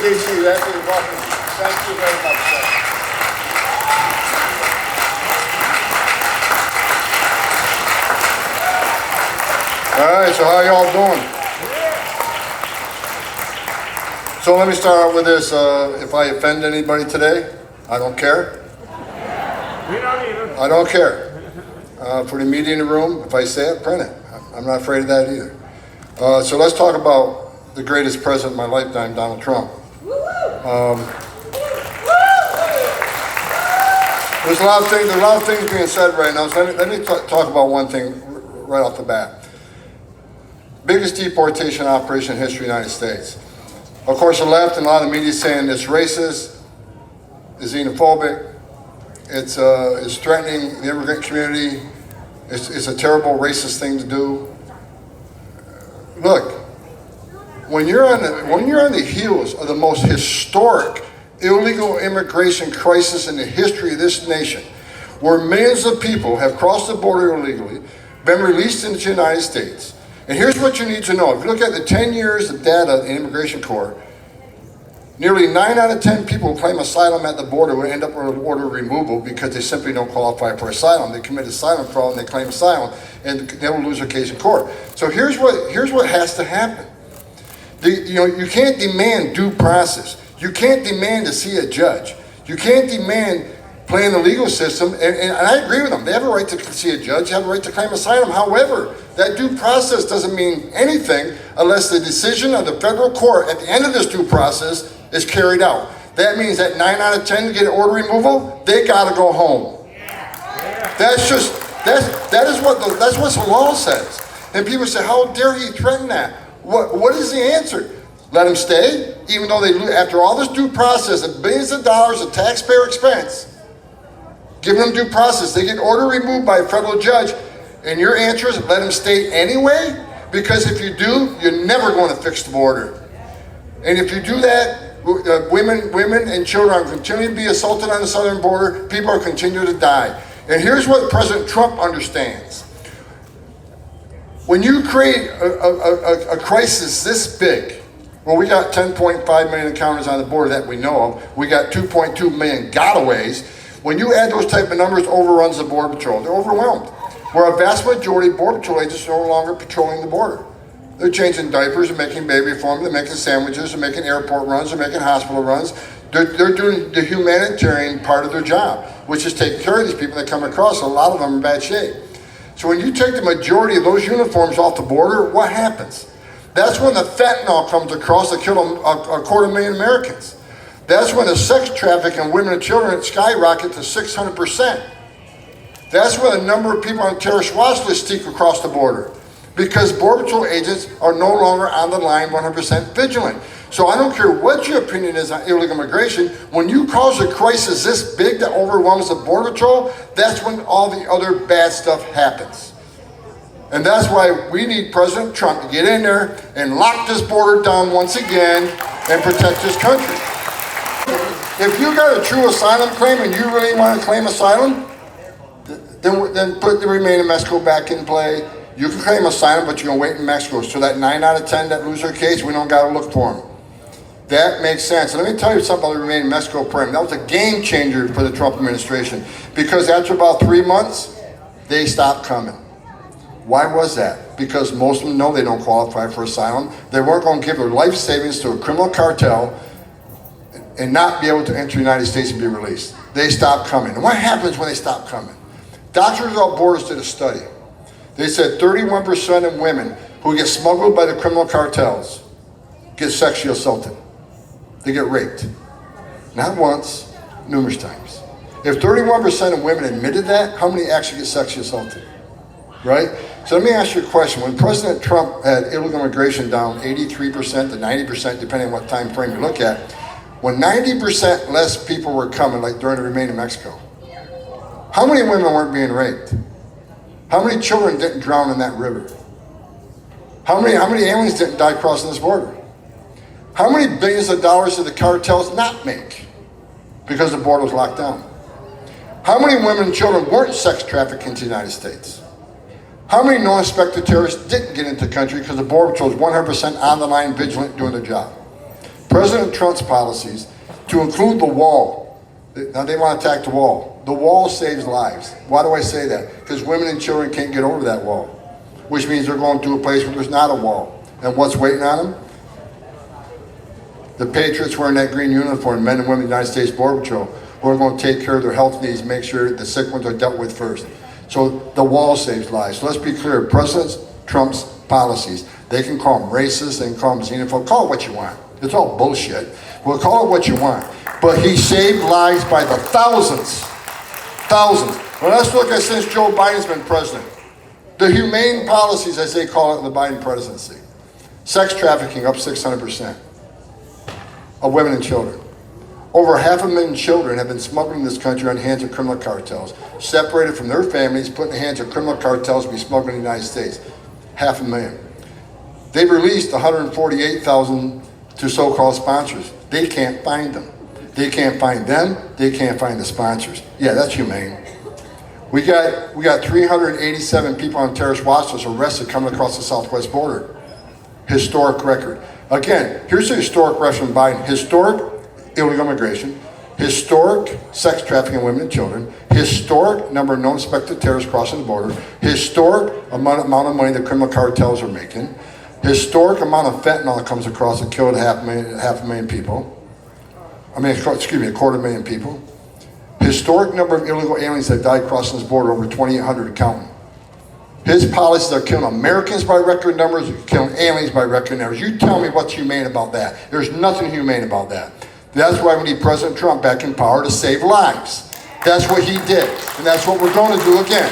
D.C. Anthony, welcome. Thank you very much, sir. All right, so how y'all doing? So let me start out with this. If I offend anybody today, I don't care. We don't either. I don't care. For the media in the room, if I say it, print it. I'm not afraid of that either. So let's talk about the greatest president of my lifetime, Donald Trump. There's a lot of things being said right now. So let me talk about one thing right off the bat. Biggest deportation operation in history of the United States. Of course, the left and a lot of the media saying it's racist, it's xenophobic, it's threatening the immigrant community, it's a terrible racist thing to do. Look, when you're on the heels of the most historic illegal immigration crisis in the history of this nation, where millions of people have crossed the border illegally, been released into the United States. And here's what you need to know. If you look at the 10 years of data in Immigration Court, nearly 9 out of 10 people who claim asylum at the border will end up with order removal because they simply don't qualify for asylum. They commit asylum fraud and they claim asylum, and they will lose their case in court. So here's what has to happen. You can't demand due process. You can't demand to see a judge. You can't demand play in the legal system, and I agree with them. They have a right to see a judge, they have a right to claim asylum. However, that due process doesn't mean anything unless the decision of the federal court at the end of this due process is carried out. That means that 9 out of 10 get order removal, they gotta go home. That's what the law says. And people say, how dare he threaten that? What is the answer? Let them stay, even though after all this due process of billions of dollars of taxpayer expense, give them due process. They get order removed by a federal judge, and your answer is let them stay anyway? Because if you do, you're never going to fix the border. And if you do that, women and children are continuing to be assaulted on the southern border. People are continuing to die. And here's what President Trump understands. When you create a crisis this big, well, we got 10.5 million encounters on the border that we know of. We got 2.2 million gotaways. When you add those type of numbers, overruns the Border Patrol. They're overwhelmed. Where a vast majority of Border Patrol agents are no longer patrolling the border. They're changing diapers, they're making baby formula, they're making sandwiches, they're making airport runs, they're making hospital runs. They're doing the humanitarian part of their job, which is taking care of these people that come across. A lot of them are in bad shape. So when you take the majority of those uniforms off the border, what happens? That's when the fentanyl comes across that killed a 250,000 Americans. That's when the sex trafficking of women and children skyrocket to 600%. That's when the number of people on terrorist watch lists steep across the border, because Border Patrol agents are no longer on the line 100% vigilant. So I don't care what your opinion is on illegal immigration, when you cause a crisis this big that overwhelms the Border Patrol, that's when all the other bad stuff happens. And that's why we need President Trump to get in there and lock this border down once again and protect this country. If you got a true asylum claim and you really want to claim asylm, then put the Remain in Mexico back in play. You can claim asylum, but you're going to wait in Mexico. So that 9 out of 10 that lose their case, we don't got to look for them. That makes sense. And let me tell you something about the Remain in Mexico program. That was a game changer for the Trump administration, because after about 3 months, they stopped coming. Why was that? Because most of them know they don't qualify for asylum. They weren't going to give their life savings to a criminal cartel and not be able to enter the United States and be released. They stopped coming. And what happens when they stop coming? Doctors Without Borders did a study. They said 31% of women who get smuggled by the criminal cartels get sexually assaulted. They get raped. Not once, numerous times. If 31% of women admitted that, how many actually get sexually assaulted? Right? So let me ask you a question. When President Trump had illegal immigration down 83% to 90%, depending on what time frame you look at, when 90% less people were coming, like during the Remain in Mexico, how many women weren't being raped? How many children didn't drown in that river? How many aliens didn't die crossing this border? How many billions of dollars did the cartels not make because the border was locked down? How many women and children weren't sex trafficked into the United States? How many non-suspected terrorists didn't get into the country because the Border Patrol was 100% on the line, vigilant, doing their job? President Trump's policies, to include the wall. Now they want to attack the wall. The wall saves lives. Why do I say that? Because women and children can't get over that wall, which means they're going to a place where there's not a wall. And what's waiting on them? The patriots wearing that green uniform, men and women of the United States Border Patrol, who are going to take care of their health needs, make sure the sick ones are dealt with first. So the wall saves lives. So let's be clear, President Trump's policies, they can call them racist, they can call them xenophobe, call it what you want. It's all bullshit. Well, call it what you want. But he saved lives by the thousands. Thousands. Well, let's look at since Joe Biden's been president. The humane policies, as they call it in the Biden presidency. Sex trafficking up 600% of women and children. Over 500,000 children have been smuggled in this country on the hands of criminal cartels, separated from their families, put in the hands of criminal cartels to be smuggled in the United States. 500,000. They've released 148,000 to so-called sponsors. They can't find them. They can't find them. They can't find the sponsors. Yeah, that's humane. We got 387 people on terrorist watch list arrested coming across the southwest border. Historic record. Again, here's the historic record from Biden. Historic illegal immigration, historic sex trafficking of women and children, historic number of known suspected terrorists crossing the border, historic amount of money the criminal cartels are making, historic amount of fentanyl that comes across that killed half a million people. I mean, excuse me, 250,000 people. Historic number of illegal aliens that died crossing this border, over 2,800 counting. His policies are killing Americans by record numbers, killing aliens by record numbers. You tell me what's humane about that. There's nothing humane about that. That's why we need President Trump back in power to save lives. That's what he did, and that's what we're going to do again.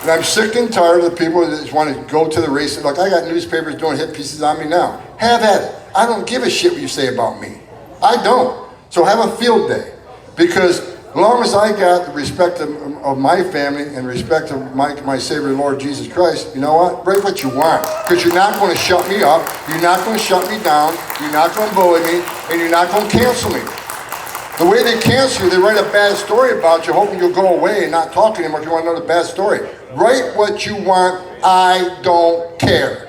And I'm sick and tired of the people that just want to go to the race. Look, I got newspapers doing hit pieces on me now. Have at it. I don't give a shit what you say about me. I don't. So have a field day. Because as long as I got the respect of my family and respect of my Savior, Lord Jesus Christ, you know what? Write what you want. Because you're not going to shut me up. You're not going to shut me down. You're not going to bully me. And you're not going to cancel me. The way they cancel you, they write a bad story about you, hoping you'll go away and not talk anymore if you want to know the bad story. Write what you want. I don't care.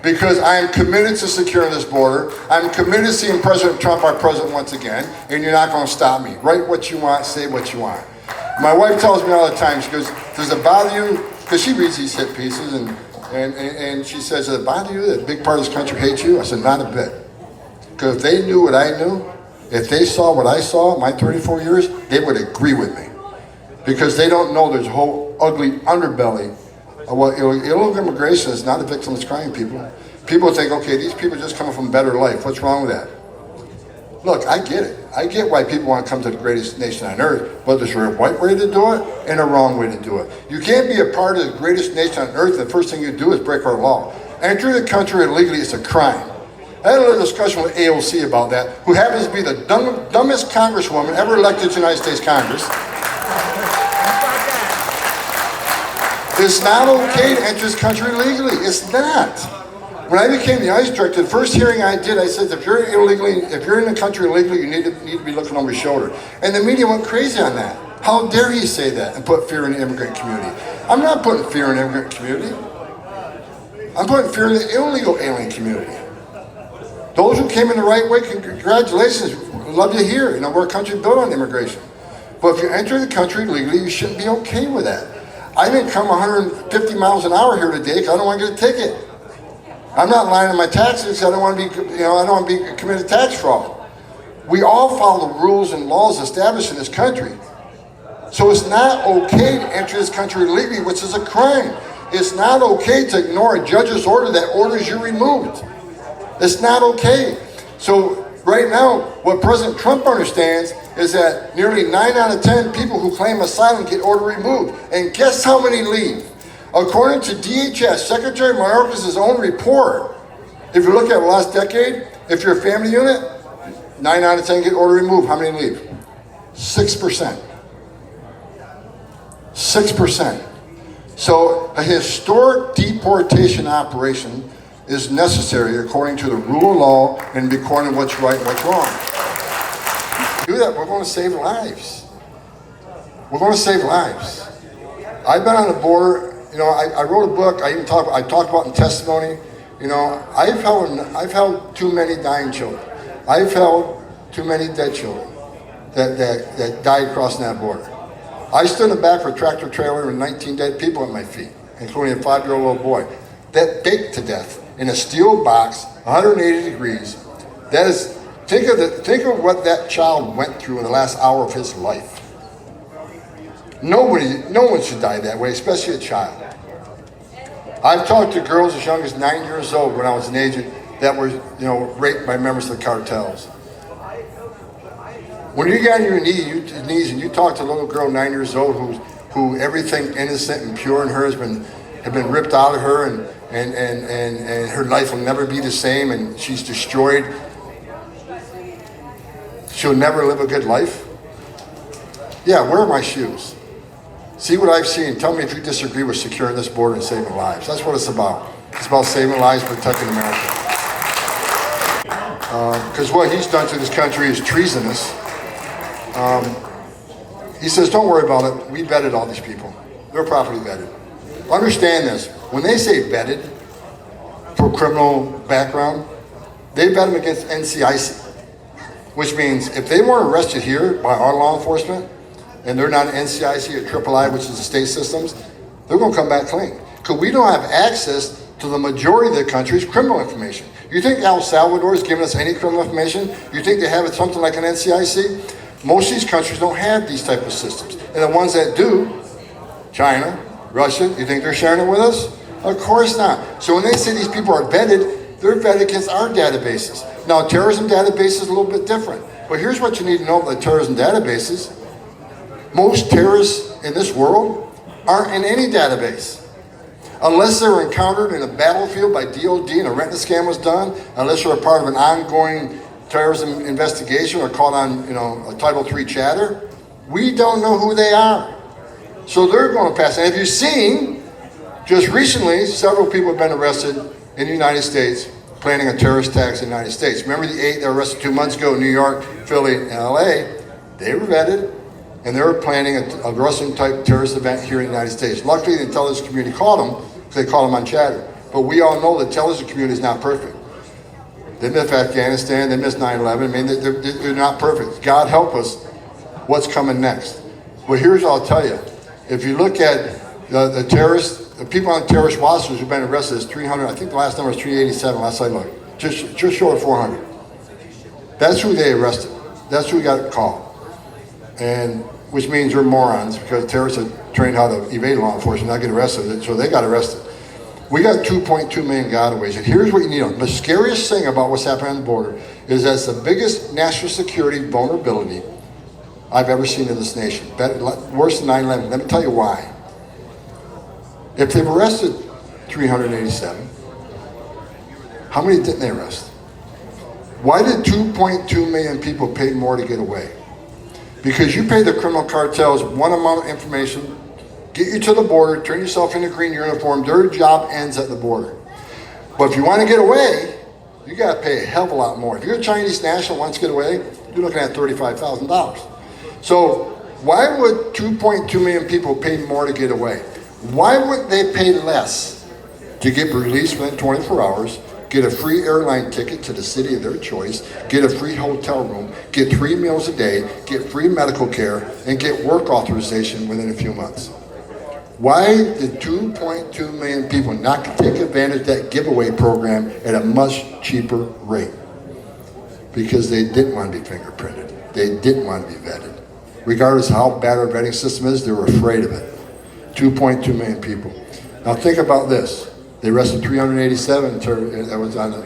Because I am committed to securing this border. I'm committed to seeing President Trump our president once again, and you're not going to stop me. Write what you want, say what you want. My wife tells me all the time, she goes, does it bother you? Because she reads these hit pieces, and she says, does it bother you that a big part of this country hates you? I said, not a bit. Because if they knew what I knew, if they saw what I saw in my 34 years, they would agree with me. Because they don't know there's a whole ugly underbelly. Well, illegal immigration is not a victimless crime, people. People think, okay, these people are just coming from better life. What's wrong with that? Look, I get it. I get why people want to come to the greatest nation on earth, but there's a right way to do it and a wrong way to do it. You can't be a part of the greatest nation on earth and the first thing you do is break our law. Entering the country illegally is a crime. I had a little discussion with AOC about that, who happens to be the dumbest congresswoman ever elected to the United States Congress. It's not okay to enter this country illegally. It's not. When I became the ICE director, the first hearing I did, I said, if you're in the country illegally, you need to be looking over your shoulder. And the media went crazy on that. How dare he say that and put fear in the immigrant community? I'm not putting fear in the immigrant community. I'm putting fear in the illegal alien community. Those who came in the right way, congratulations. We'd love you here. You know, we're a country built on immigration. But if you enter the country illegally, you shouldn't be okay with that. I didn't come 150 miles an hour here today because I don't want to get a ticket. I'm not lying on my taxes. I don't want to be, I don't want to be committed tax fraud. We all follow the rules and laws established in this country. So it's not okay to enter this country illegally, which is a crime. It's not okay to ignore a judge's order that orders you removed. It's not okay. So right now, what President Trump understands is that nearly 9 out of 10 people who claim asylum get order removed. And guess how many leave? According to DHS, Secretary Mayorkas' own report, if you look at the last decade, if you're a family unit, 9 out of 10 get order removed. How many leave? 6%. 6%. So a historic deportation operation is necessary according to the rule of law and according to what's right and what's wrong. Do that, we're going to save lives. We're going to save lives. I've been on the border. You know, I wrote a book. I talked about in testimony You know, I've held too many dying children. I've held too many dead children that died crossing that border. I stood in the back of a tractor trailer with 19 dead people at my feet, including a 5-year-old little boy that baked to death in a steel box, 180 degrees. That is, think of what that child went through in the last hour of his life. No one should die that way, especially a child. I've talked to girls as young as 9 years old when I was an agent that were, raped by members of the cartels. When you get on your knees and you talk to a little girl 9 years old who everything innocent and pure in her have been ripped out of her, and her life will never be the same, and she's destroyed. She'll never live a good life. Yeah, where are my shoes? See what I've seen. Tell me if you disagree with securing this border and saving lives. That's what it's about. It's about saving lives, protecting America. Because what he's done to this country is treasonous. He says, don't worry about it. We vetted all these people. They're properly vetted. Understand this. When they say vetted for criminal background, they vet them against NCIC, which means if they weren't arrested here by our law enforcement, and they're not NCIC or III, which is the state systems, they're going to come back clean. Because we don't have access to the majority of the country's criminal information. You think El Salvador is giving us any criminal information? You think they have it something like an NCIC? Most of these countries don't have these type of systems. And the ones that do, China, Russia, you think they're sharing it with us? Of course not. So when they say these people are vetted, they're vetted against our databases. Now, terrorism database is a little bit different. But here's what you need to know about the terrorism databases. Most terrorists in this world aren't in any database. Unless they were encountered in a battlefield by DOD and a retina scan was done, unless you're a part of an ongoing terrorism investigation or caught on, a Title III chatter, we don't know who they are. So they're going to pass. And if you've seen, just recently, several people have been arrested in the United States planning a terrorist attack in the United States. Remember the 8 that were arrested 2 months ago in New York, Philly, and LA? They were vetted, and they were planning a Russian-type terrorist event here in the United States. Luckily, the intelligence community caught them, because they caught them on chatter. But we all know the intelligence community is not perfect. They missed Afghanistan, they missed 9/11. I mean, they're not perfect. God help us, what's coming next? Well, here's what I'll tell you. If you look at the terrorists, the people on terrorist watch list who've been arrested is 300, I think the last number is 387 last I looked. Just short of 400. That's who they arrested. That's who got caught. And which means you're morons, because terrorists are trained how to evade law enforcement, not get arrested, so they got arrested. We got 2.2 million gotaways, and here's what you need to know. The scariest thing about what's happening on the border is that it's the biggest national security vulnerability I've ever seen in this nation. Worse than 9/11. Let me tell you why. If they've arrested 387, how many didn't they arrest? Why did 2.2 million people pay more to get away? Because you pay the criminal cartels one amount of information, get you to the border, turn yourself in a green uniform, their job ends at the border. But if you want to get away, you got to pay a hell of a lot more. If you're a Chinese national who wants to get away, you're looking at $35,000. So why would 2.2 million people pay more to get away? Why would they pay less to get released within 24 hours, get a free airline ticket to the city of their choice, get a free hotel room, get 3 meals a day, get free medical care, and get work authorization within a few months? Why did 2.2 million people not take advantage of that giveaway program at a much cheaper rate? Because they didn't want to be fingerprinted. They didn't want to be vetted. Regardless of how bad our vetting system is, they were afraid of it. 2.2 million people. Now think about this. They arrested 387 that was on the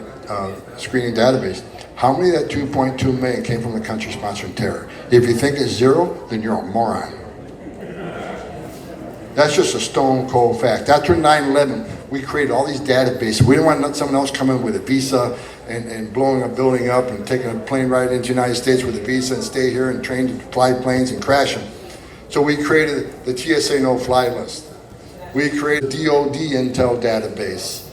screening database. How many of that 2.2 million came from the country sponsoring terror? If you think it's zero, then you're a moron. That's just a stone cold fact. After 9/11, we created all these databases. We didn't want someone else coming with a visa and blowing a building up and taking a plane ride into the United States with a visa and stay here and train to fly planes and crash them. So we created the TSA no-fly list. We created a DOD intel database.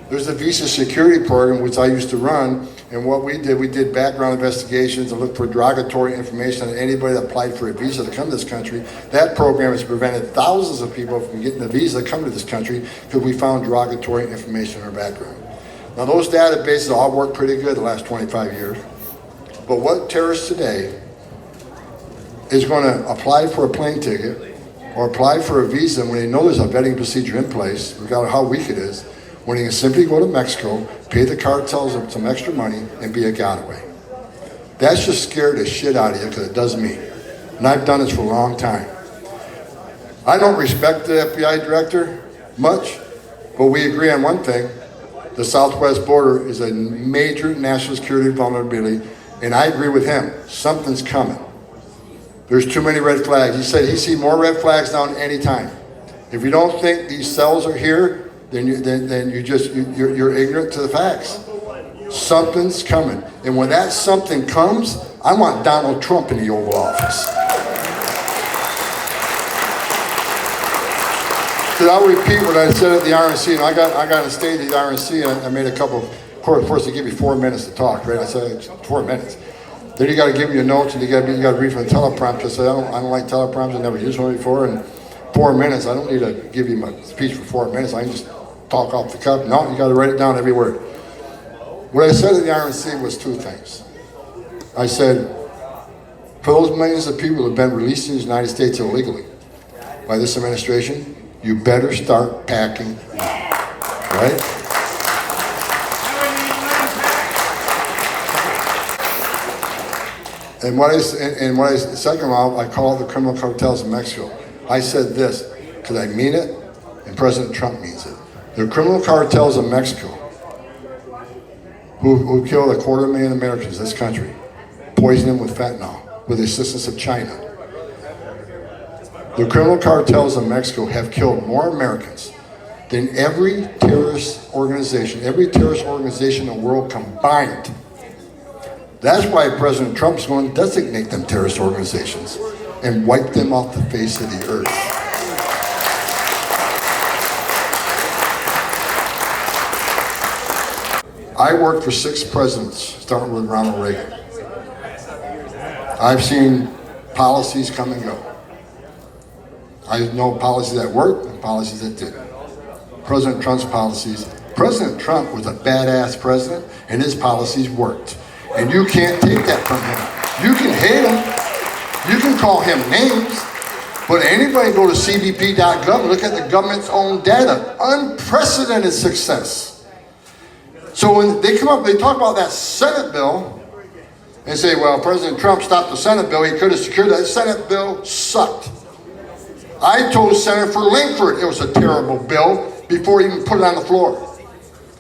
There's a visa security program which I used to run, and what we did background investigations and looked for derogatory information on anybody that applied for a visa to come to this country. That program has prevented thousands of people from getting a visa to come to this country because we found derogatory information in our background. Now those databases all work pretty good the last 25 years. But what terrorists today is going to apply for a plane ticket or apply for a visa when they know there's a vetting procedure in place, regardless of how weak it is, when they can simply go to Mexico, pay the cartels some extra money, and be a getaway. That's just scared the shit out of you because it does me. And I've done this for a long time. I don't respect the FBI director much, but we agree on one thing. The southwest border is a major national security vulnerability, and I agree with him. Something's coming. There's too many red flags. He said he sees more red flags now than any time. If you don't think these cells are here, then you're ignorant to the facts. Something's coming. And when that something comes, I want Donald Trump in the Oval Office. So I'll repeat what I said at the RNC, and I got on stage at the RNC, and I made a couple of course they give you 4 minutes to talk, right? I said 4 minutes. Then you got to give me your notes, and you got to read from the teleprompter. I said I don't like teleprompters. I never used one before. And 4 minutes, I don't need to give you my speech for 4 minutes. I can just talk off the cuff. No, you got to write it down every word. What I said at the RNC was 2 things. I said, for those millions of people who have been released in the United States illegally by this administration, you better start packing now, right? Second of all, I call it the criminal cartels in Mexico. I said this because I mean it, and President Trump means it. The criminal cartels in Mexico who killed 250,000 Americans in this country, poisoned them with fentanyl with the assistance of China. The criminal cartels in Mexico have killed more Americans than every terrorist organization in the world combined. That's why President Trump's going to designate them terrorist organizations and wipe them off the face of the earth. I worked for 6 presidents, starting with Ronald Reagan. I've seen policies come and go. I know policies that worked and policies that didn't. President Trump's policies. President Trump was a badass president, and his policies worked. And you can't take that from him. You can hate him. You can call him names. But anybody go to cbp.gov and look at the government's own data. Unprecedented success. So when they come up, they talk about that Senate bill and say, well, President Trump stopped the Senate bill. He could have secured that. Senate bill sucked. I told Senator Langford it was a terrible bill before he even put it on the floor.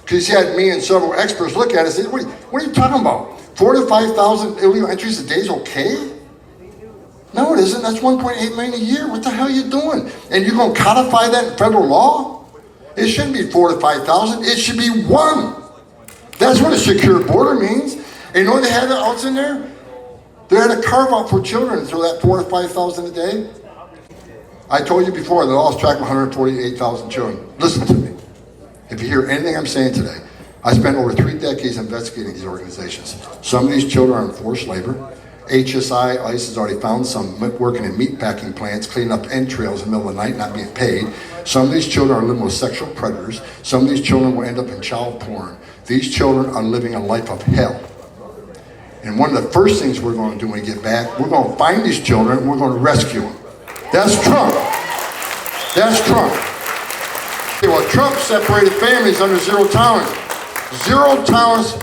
Because he had me and several experts look at it and say, what are you talking about? 4,000 to 5,000 illegal entries a day is okay? No, it isn't. That's 1.8 million a year. What the hell are you doing? And you're going to codify that in federal law? It shouldn't be 4,000 to 5,000. It should be 1. That's what a secure border means. And you know what they had else in there? They had a carve out for children, so that 4,000 to 5,000 a day. I told you before, the law's tracking 148,000 children. Listen to me. If you hear anything I'm saying today, I spent over 3 decades investigating these organizations. Some of these children are in forced labor. HSI, ICE has already found some working in meatpacking plants, cleaning up entrails in the middle of the night, not being paid. Some of these children are living with sexual predators. Some of these children will end up in child porn. These children are living a life of hell. And one of the first things we're going to do when we get back, we're going to find these children and we're going to rescue them. That's Trump. That's Trump. Okay, well, Trump separated families under zero tolerance. Zero tolerance.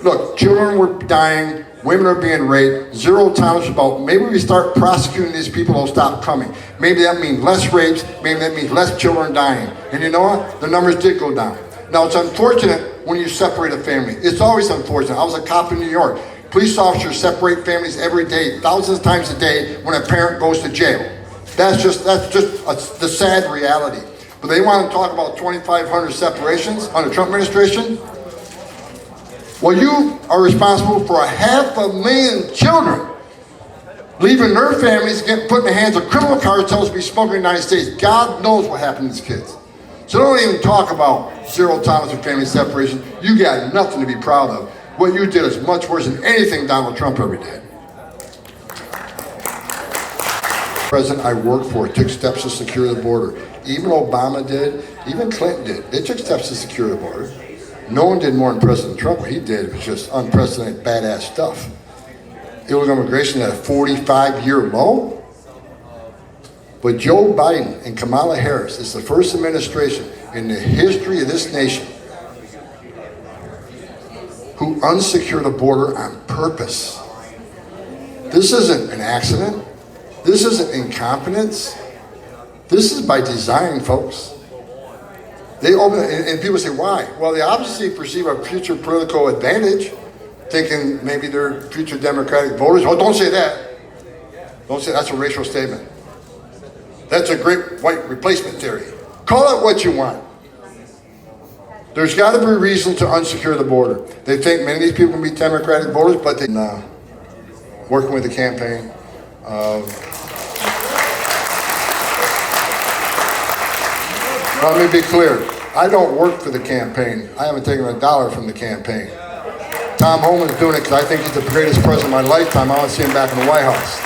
Look, children were dying. Women are being raped. Zero tolerance about maybe we start prosecuting these people who'll stop coming. Maybe that means less rapes. Maybe that means less children dying. And you know what? The numbers did go down. Now, it's unfortunate when you separate a family. It's always unfortunate. I was a cop in New York. Police officers separate families every day, thousands of times a day when a parent goes to jail. That's just the sad reality. But they want to talk about 2,500 separations under the Trump administration. Well, you are responsible for 500,000 children leaving their families, getting put in the hands of criminal cartels to be smuggled in the United States. God knows what happened to these kids. So don't even talk about zero tolerance for family separation. You got nothing to be proud of. What you did is much worse than anything Donald Trump ever did. The president I worked for took steps to secure the border. Even Obama did, even Clinton did. They took steps to secure the border. No one did more than President Trump. What he did was just unprecedented badass stuff. Illegal immigration at a 45-year low. But Joe Biden and Kamala Harris is the first administration in the history of this nation who unsecure the border on purpose. This isn't an accident. This isn't incompetence. This is by design, folks. They open it, and people say, why? Well, they obviously perceive a future political advantage, thinking maybe they're future Democratic voters. Oh, don't say that. Don't say that's a racial statement. That's a great white replacement theory. Call it what you want. There's got to be a reason to unsecure the border. They think many of these people can be Democratic voters, but they're working with the campaign. Let me be clear. I don't work for the campaign. I haven't taken a dollar from the campaign. Tom Homan's doing it because I think he's the greatest president of my lifetime. I want to see him back in the White House.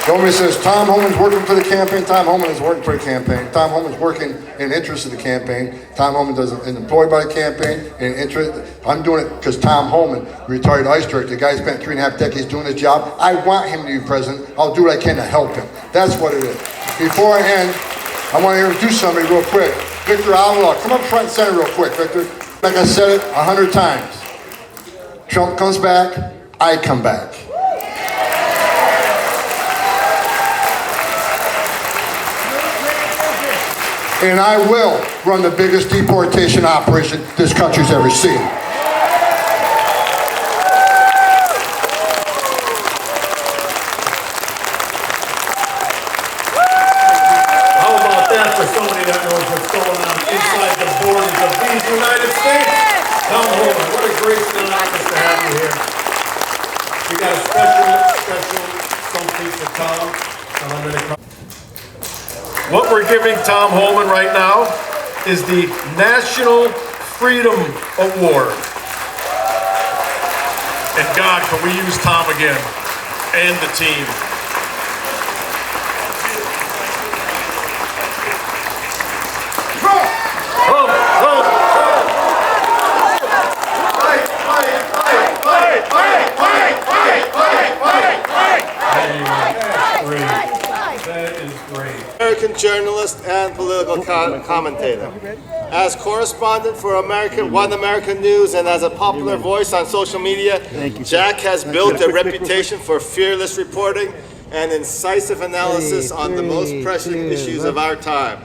Somebody says, Tom Homan's working for the campaign. Tom Homan is working for the campaign. Tom Homan's working in interest of the campaign. Tom Homan is employed by the campaign in interest. I'm doing it because Tom Homan, retired ICE director, the guy spent 3.5 decades doing this job. I want him to be president. I'll do what I can to help him. That's what it is. Before I end, I want to introduce somebody real quick. Victor Avila, come up front and center real quick, Victor. Like I said it 100 times. Trump comes back, I come back. And I will run the biggest deportation operation this country's ever seen. How about that for somebody that knows what's going on inside the borders of these United States? Tom Homan, what a great honor to have you here. We got a special something for Tom. What we're giving Tom Homan right now is the National Freedom Award. And God, can we use Tom again and the team? American journalist and political commentator. As correspondent for One American News and as a popular voice on social media, Jack has built a reputation for fearless reporting and incisive analysis on the most pressing issues of our time.